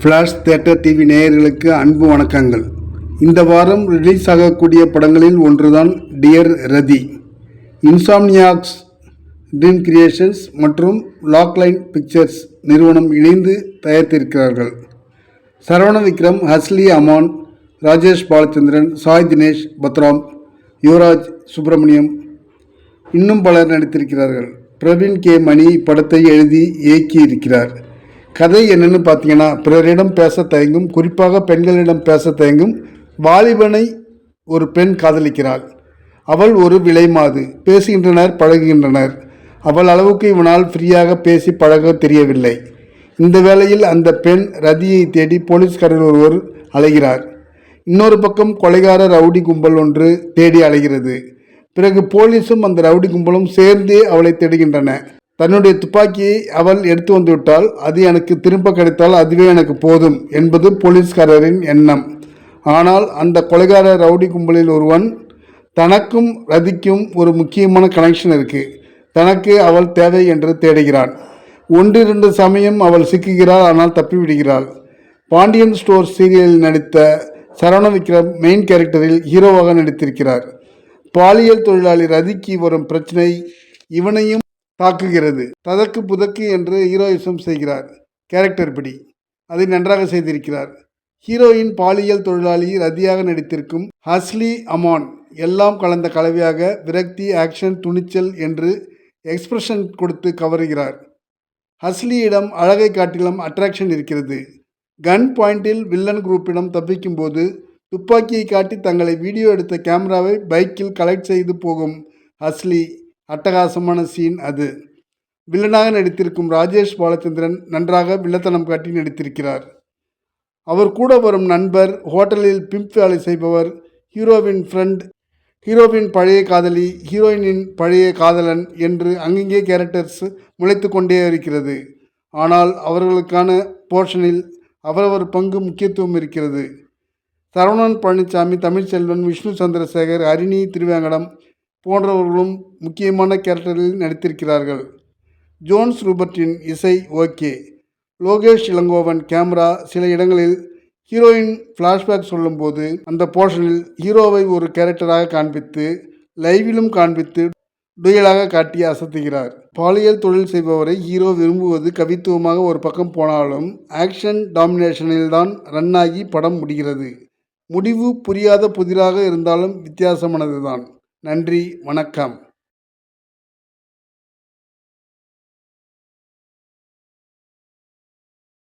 Flash theatre TV நேயர்களுக்கு அன்பு வணக்கங்கள். இந்த வாரம் ரிலீஸ் ஆகக்கூடிய படங்களில் ஒன்றுதான் டியர் ரதி. இன்சாம்னியாக்ஸ் ட்ரீம் கிரியேஷன்ஸ் மற்றும் லாக்லைன் பிக்சர்ஸ் நிறுவனம் இணைந்து தயாரித்திருக்கிறார்கள். சரவண விக்ரம், ஹஸ்லி அமான், ராஜேஷ் பாலச்சந்திரன், சாய் தினேஷ் பத்ராம், யுவராஜ் சுப்பிரமணியம் இன்னும் பலர் நடித்திருக்கிறார்கள். பிரவீன் கே மணி இப்படத்தை எழுதி இயக்கியிருக்கிறார். கதை என்னன்னு பார்த்தீங்கன்னா, பிறரிடம் பேச தயங்கும், குறிப்பாக பெண்களிடம் பேச தயங்கும் வாலிபனை ஒரு பெண் காதலிக்கிறாள். அவள் ஒரு விலை மாது. பேசுகின்றனர், பழகுகின்றனர். அவள் அளவுக்கு இவனால் ஃப்ரீயாக பேசி பழக தெரியவில்லை. இந்த வேளையில் அந்த பெண் ரதியை தேடி போலீஸ்காரர் ஒருவர் அலைகிறார். இன்னொரு பக்கம் கொலைகார ரவுடி கும்பல் ஒன்று தேடி அலைகிறது. பிறகு போலீஸும் அந்த ரவுடி கும்பலும் சேர்ந்தே அவளை தேடுகின்றன. தன்னுடைய துப்பாக்கியை அவள் எடுத்து வந்துவிட்டால், அது எனக்கு திரும்ப கிடைத்தால் அதுவே எனக்கு போதும் என்பது போலீஸ்காரரின் எண்ணம். ஆனால் அந்த கொலைகார ரவுடி கும்பலில் ஒருவன், தனக்கும் ரதிக்கும் ஒரு முக்கியமான கனெக்ஷன் இருக்கு, தனக்கு அவள் தேவை என்று தேடுகிறான். 1-2 சமயம் அவள் சிக்குகிறாள், ஆனால் தப்பிவிடுகிறாள். பாண்டியன் ஸ்டோர் சீரியலில் நடித்த சரவண விக்ரம் மெயின் கேரக்டரில் ஹீரோவாக நடித்திருக்கிறார். பாலியல் தொழிலாளி ரதிக்கு வரும் பிரச்சனை இவனையும் தாக்குகிறது. ததக்கு புதக்கு என்று ஹீரோயிசம் செய்கிறார். கேரக்டர் படி அதை நன்றாக செய்திருக்கிறார். ஹீரோயின் பாலியல் தொழிலாளி ரதியாக நடித்திருக்கும் ஹஸ்லி அமான் எல்லாம் கலந்த கலவையாக விரக்தி, ஆக்ஷன், துணிச்சல் என்று எக்ஸ்பிரஷன் கொடுத்து கவருகிறார். ஹஸ்லியிடம் அழகை காட்டிலும் அட்ராக்ஷன் இருக்கிறது. கன் பாயிண்டில் வில்லன் குரூப்பிடம் தப்பிக்கும் போது துப்பாக்கியை காட்டி தங்களை வீடியோ எடுத்த கேமராவை பைக்கில் கலெக்ட் செய்து போகும் ஹஸ்லி அட்டகாசமான சீன் அது. வில்லனாக நடித்திருக்கும் ராஜேஷ் பாலச்சந்திரன் நன்றாக வில்லத்தனம் காட்டி நடித்திருக்கிறார். அவர் கூட வரும் நண்பர் ஹோட்டலில் பிம்ப் வேலை செய்பவர், ஹீரோவின் ஃப்ரெண்ட், ஹீரோவின் பழைய காதலி, ஹீரோயினின் பழைய காதலன் என்று அங்கங்கே கேரக்டர்ஸ் முளைத்து கொண்டே இருக்கிறது. ஆனால் அவர்களுக்கான போர்ஷனில் அவரவர் பங்கு முக்கியத்துவம் இருக்கிறது. சரவணன் பழனிசாமி, தமிழ்ச்செல்வன், விஷ்ணு சந்திரசேகர், ஹரிணி திருவேங்கடம் போன்றவர்களும் முக்கியமான கேரக்டரில் நடித்திருக்கிறார்கள். ஜோன்ஸ் ரூபர்ட்டின் இசை ஓகே. லோகேஷ் இளங்கோவன் கேமரா. சில இடங்களில் ஹீரோயின் ஃப்ளாஷ்பேக் சொல்லும்போது அந்த போர்ஷனில் ஹீரோவை ஒரு கேரக்டராக காண்பித்து, லைவிலும் காண்பித்து டுயலாக காட்டி அசத்துகிறார். பாலியல் தொழில் செய்பவரை ஹீரோ விரும்புவது கவித்துவமாக ஒரு பக்கம் போனாலும் ஆக்ஷன் டாமினேஷனில்தான் ரன் ஆகி படம் முடிகிறது. முடிவு புரியாத புதிராக இருந்தாலும் வித்தியாசமானதுதான். நன்றி, வணக்கம்.